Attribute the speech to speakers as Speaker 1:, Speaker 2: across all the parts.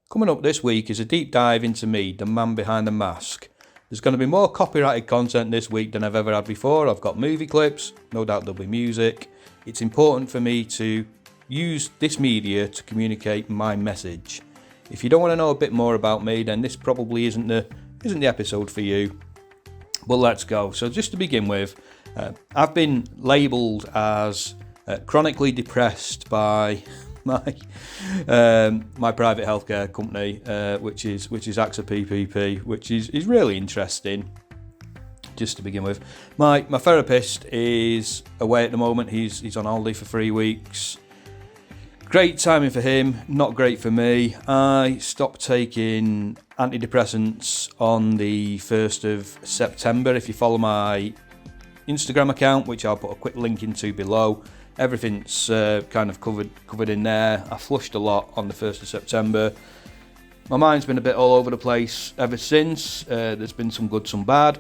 Speaker 1: Coming up this week is a deep dive into me, the man behind the mask. There's going to be more copyrighted content this week than I've ever had before. I've got movie clips, no doubt there'll be music. It's important for me to use this media to communicate my message. If you don't want to know a bit more about me, then this probably isn't the episode for you. But let's go. So just to begin with, I've been labelled as chronically depressed by my private healthcare company, which is AXA PPP, which is really interesting. Just to begin with, my therapist is away at the moment. He's on holiday for 3 weeks. Great timing for him, not great for me. I stopped taking antidepressants on the 1st of September. If you follow my Instagram account, which I'll put a quick link into below, everything's kind of covered in there. I flushed a lot on the 1st of September. My mind's been a bit all over the place ever since. There's been some good, some bad.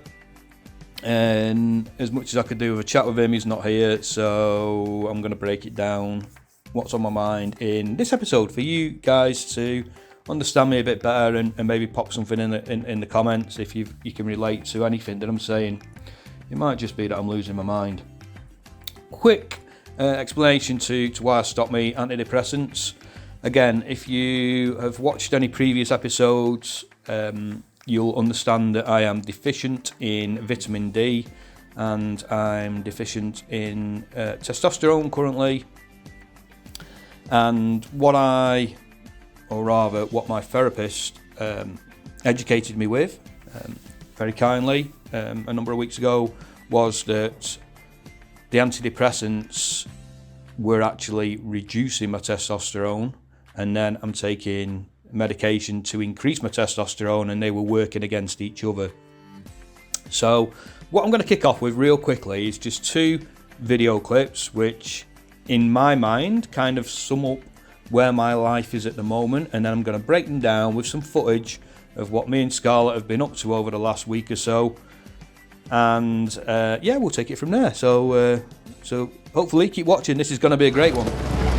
Speaker 1: And as much as I could do with a chat with him, he's not here, so I'm going to break it down, what's on my mind, in this episode for you guys to understand me a bit better and maybe pop something in the comments if you can relate to anything that I'm saying. It might just be that I'm losing my mind. Quick explanation to why I stopped me antidepressants. Again, if you have watched any previous episodes, you'll understand that I am deficient in vitamin D and I'm deficient in testosterone currently. And what my therapist educated me with, very kindly, a number of weeks ago, was that the antidepressants were actually reducing my testosterone, and then I'm taking medication to increase my testosterone, and they were working against each other. So what I'm going to kick off with real quickly is just 2 video clips which, in my mind, kind of sum up where my life is at the moment, and then I'm going to break them down with some footage of what me and Scarlett have been up to over the last week or so, and we'll take it from there. So hopefully keep watching. This is going to be a great one.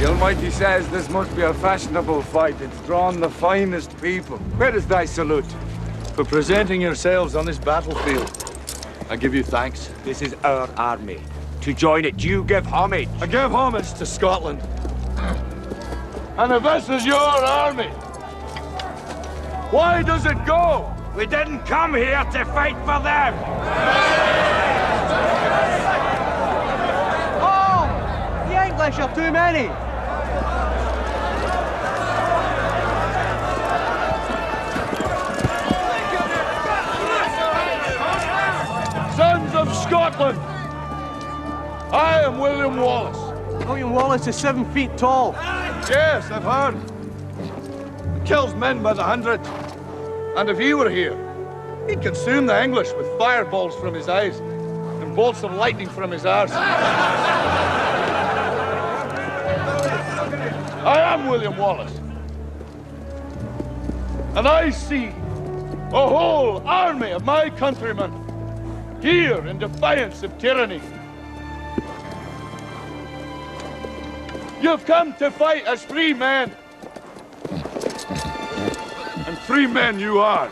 Speaker 2: The Almighty says this must be a fashionable fight. It's drawn the finest people. Where is thy salute?
Speaker 3: For presenting yourselves on this battlefield, I give you thanks.
Speaker 4: This is our army. To join it, you give homage.
Speaker 3: I give homage to Scotland. And if this is your army, why does it go?
Speaker 4: We didn't come here to fight for them.
Speaker 5: Oh, the English are too many.
Speaker 3: Sons of Scotland, I am William Wallace.
Speaker 5: William Wallace is 7 feet tall.
Speaker 3: Yes, I've heard. He kills men by the hundred. And if he were here, he'd consume the English with fireballs from his eyes and bolts of lightning from his arse. I am William Wallace. And I see a whole army of my countrymen here in defiance of tyranny. You've come to fight as free men. And free men you are.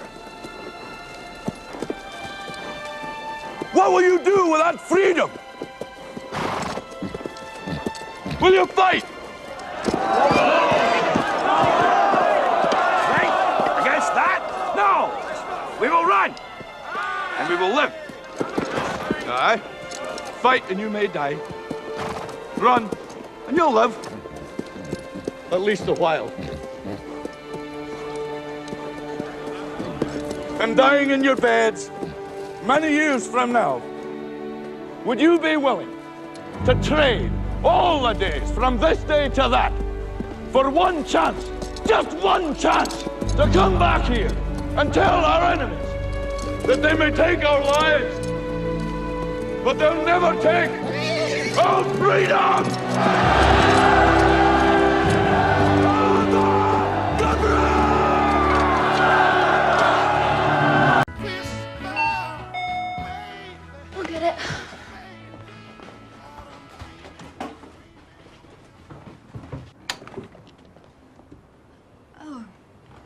Speaker 3: What will you do with that freedom? Will you fight?
Speaker 4: Right? Against that? No! We will run!
Speaker 3: And we will live. Aye. Fight and you may die. Run and you'll live. At least a while. And dying in your beds many years from now, would you be willing to trade all the days from this day to that for one chance, just one chance, to come back here and tell our enemies that they may take our lives, but they'll never take our freedom!
Speaker 6: Look at it.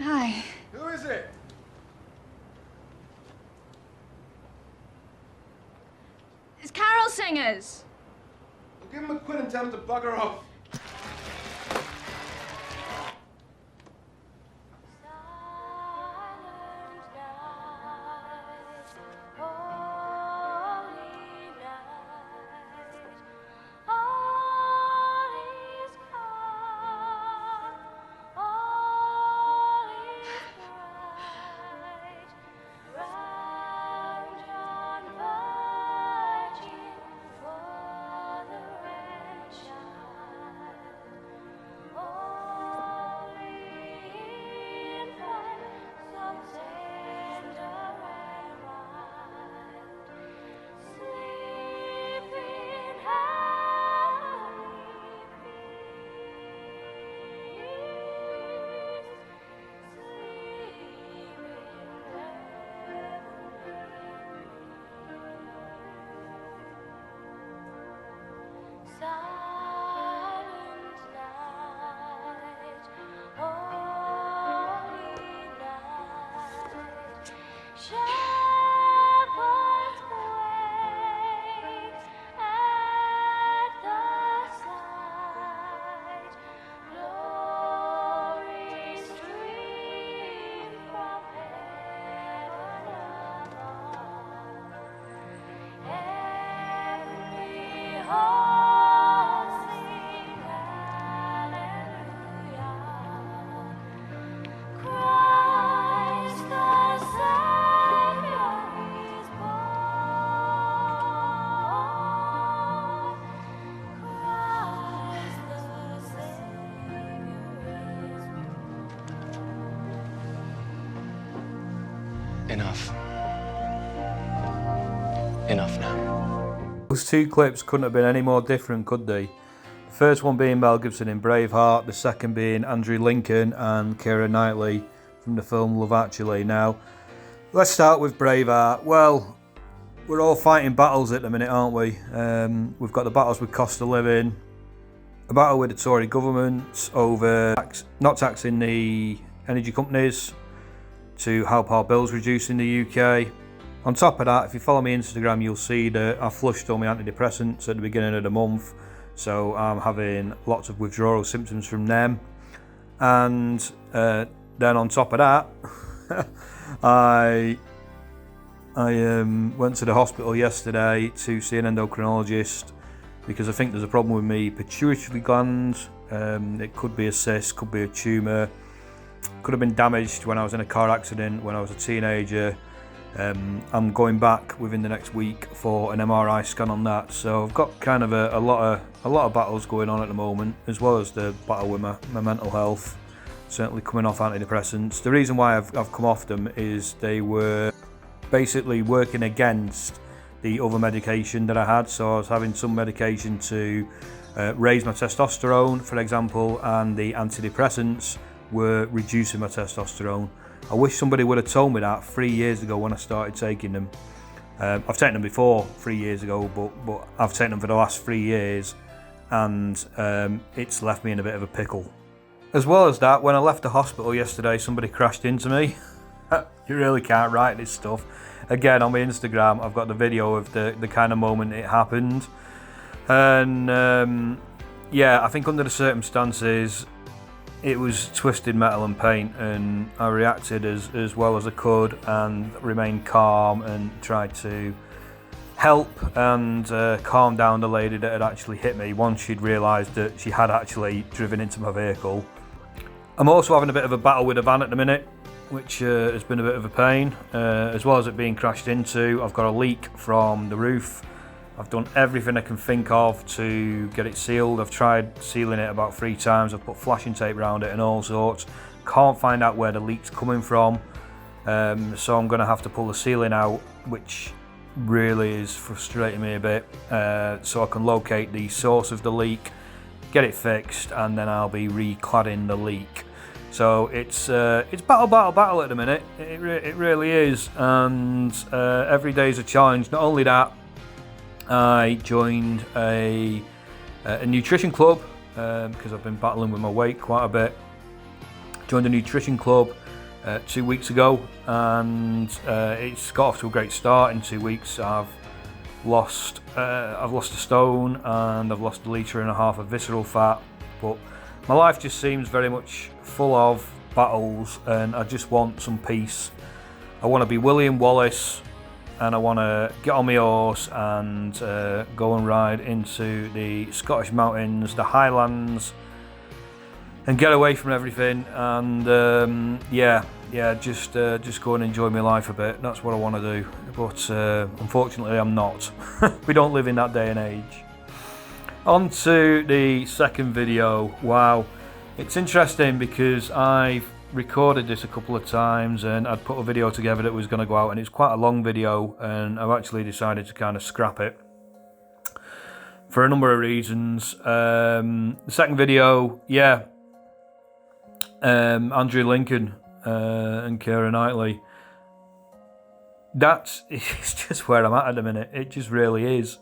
Speaker 6: Hi.
Speaker 2: Who is it?
Speaker 6: It's carol singers.
Speaker 2: Well, give him a quid and tell him to bugger off.
Speaker 7: Enough. Enough now.
Speaker 1: Those two clips couldn't have been any more different, could they? The first one being Mel Gibson in Braveheart, the second being Andrew Lincoln and Keira Knightley from the film Love Actually. Now, let's start with Braveheart. Well, we're all fighting battles at the minute, aren't we? We've got the battles with cost of living, a battle with the Tory government over not taxing the energy companies to help our bills reduce in the UK. On top of that, if you follow me on Instagram, you'll see that I flushed all my antidepressants at the beginning of the month, so I'm having lots of withdrawal symptoms from them. And then on top of that, I went to the hospital yesterday to see an endocrinologist because I think there's a problem with my pituitary gland. It could be a cyst, could be a tumour, could have been damaged when I was in a car accident when I was a teenager. I'm going back within the next week for an MRI scan on that, so I've got kind of a lot of battles going on at the moment, as well as the battle with my mental health. Certainly coming off antidepressants. The reason why I've come off them is they were basically working against the other medication that I had. So I was having some medication to raise my testosterone, for example, and the antidepressants were reducing my testosterone. I wish somebody would have told me that 3 years ago when I started taking them. I've taken them before 3 years ago, but I've taken them for the last 3 years, and it's left me in a bit of a pickle. As well as that, when I left the hospital yesterday, somebody crashed into me. You really can't write this stuff. Again, on my Instagram, I've got the video of the kind of moment it happened. And yeah, I think under the circumstances, it was twisted metal and paint, and I reacted as well as I could and remained calm and tried to help and calm down the lady that had actually hit me once she'd realised that she had actually driven into my vehicle. I'm also having a bit of a battle with a van at the minute, which has been a bit of a pain. As well as it being crashed into, I've got a leak from the roof. I've done everything I can think of to get it sealed. I've tried sealing it about 3 times. I've put flashing tape around it and all sorts. Can't find out where the leak's coming from. So I'm going to have to pull the ceiling out, which really is frustrating me a bit. So I can locate the source of the leak, get it fixed, and then I'll be recladding the leak. So it's battle at the minute. It really is, and every day is a challenge. Not only that, I joined a nutrition club because I've been battling with my weight quite a bit. Joined a nutrition club 2 weeks ago, and it's got off to a great start. In 2 weeks, I've lost a stone and I've lost 1.5 litres of visceral fat. But my life just seems very much full of battles, and I just want some peace. I want to be William Wallace, and I want to get on my horse and go and ride into the Scottish mountains, the Highlands, and get away from everything. And just go and enjoy my life a bit. That's what I want to do. But unfortunately, I'm not. We don't live in that day and age. On to the second video. Wow, it's interesting because I've recorded this a couple of times and I'd put a video together that was going to go out, and it's quite a long video, and I've actually decided to kind of scrap it for a number of reasons. The second video, Andrew Lincoln and Keira Knightley. That is just where I'm at the minute. It just really is.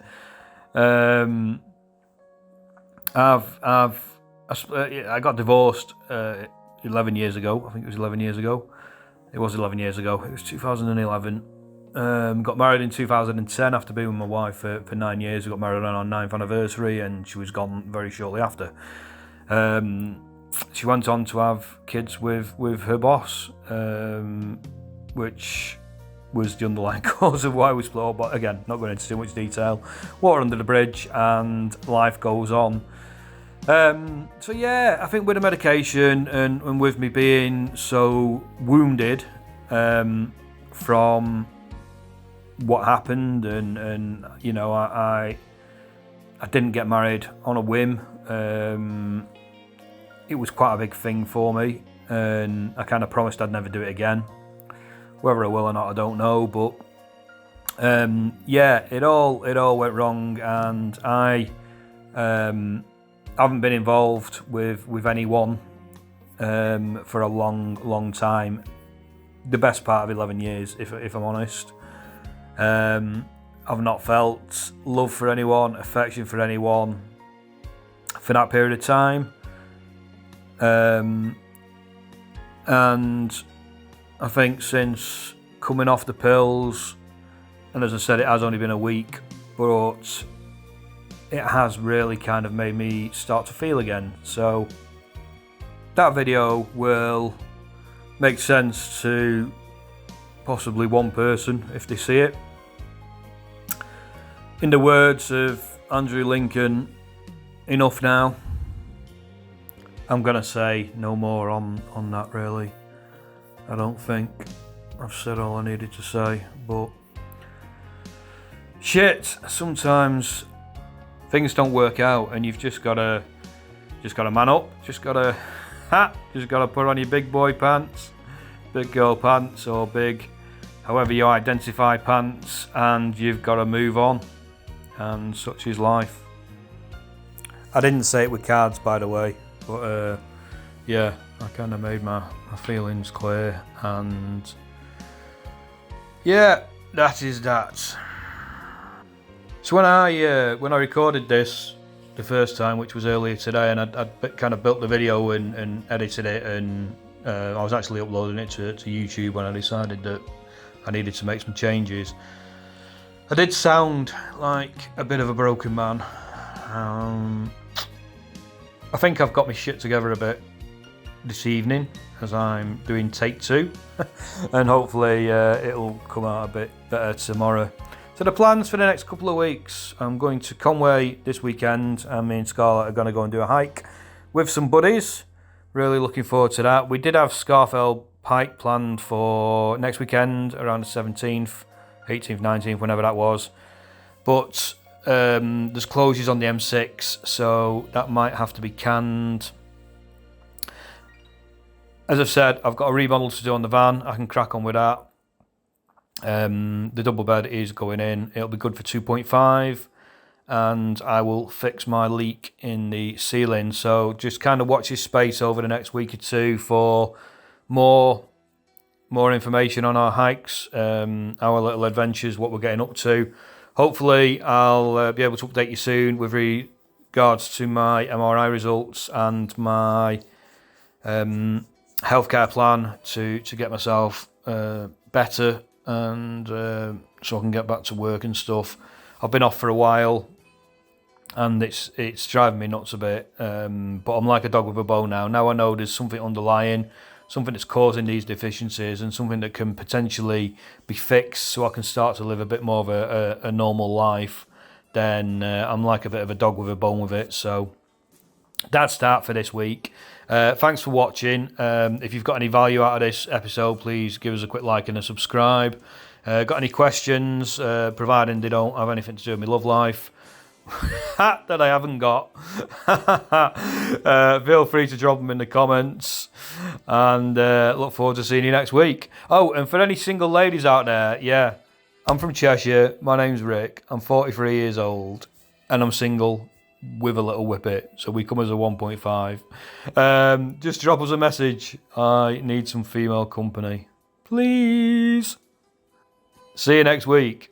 Speaker 1: I got divorced 11 years ago. I think it was 11 years ago. It was 11 years ago. It was 2011. Got married in 2010 after being with my wife for 9 years. We got married on our 9th anniversary, and she was gone very shortly after. She went on to have kids with her boss, which was the underlying cause of why we split up. But again, not going into too much detail. Water under the bridge, and life goes on. So yeah, I think with the medication and with me being so wounded from what happened, and you know, I didn't get married on a whim. It was quite a big thing for me, and I kind of promised I'd never do it again. Whether I will or not, I don't know, but it all went wrong, and I haven't been involved with anyone for a long time. The best part of 11 years, if I'm honest. I've not felt love for anyone, affection for anyone for that period of time. And I think since coming off the pills, and as I said, it has only been a week, but it has really kind of made me start to feel again. So that video will make sense to possibly one person if they see it. In the words of Andrew Lincoln, enough now. I'm gonna say no more on that, really. I don't think I've said all I needed to say, but shit, sometimes things don't work out, and you've just gotta man up, just gotta put on your big boy pants, big girl pants, or big, however you identify, pants, and you've got to move on, and such is life. I didn't say it with cards, by the way, but I kind of made my feelings clear, and yeah, that is that. So when I recorded this the first time, which was earlier today, and I'd kind of built the video and edited it, and I was actually uploading it to YouTube when I decided that I needed to make some changes. I did sound like a bit of a broken man. I think I've got my shit together a bit this evening as I'm doing take 2, and hopefully it'll come out a bit better tomorrow. So the plans for the next couple of weeks: I'm going to Conway this weekend, and me and Scarlett are going to go and do a hike with some buddies. Really looking forward to that. We did have Scarfell Pike planned for next weekend around the 17th, 18th, 19th, whenever that was, but there's closures on the M6, so that might have to be canned. As I've said, I've got a remodel to do on the van. I can crack on with that. The double bed is going in. It'll be good for 2.5, and I will fix my leak in the ceiling. So just kind of watch this space over the next week or two for more information on our hikes, our little adventures, what we're getting up to. Hopefully I'll be able to update you soon with regards to my MRI results and my healthcare plan to get myself better, and so I can get back to work and stuff. I've been off for a while, and it's driving me nuts a bit. But I'm like a dog with a bone now. Now I know there's something underlying, something that's causing these deficiencies, and something that can potentially be fixed, so I can start to live a bit more of a normal life. Then I'm like a bit of a dog with a bone with it. So that's that for this week. Thanks for watching. If you've got any value out of this episode, please give us a quick like and a subscribe. Got any questions, providing they don't have anything to do with my love life that I haven't got, feel free to drop them in the comments, and look forward to seeing you next week. Oh, and for any single ladies out there, yeah, I'm from Cheshire, my name's Rick, I'm 43 years old, and I'm single with a little whippet, so we come as a 1.5. Just drop us a message. I need some female company, please. See you next week.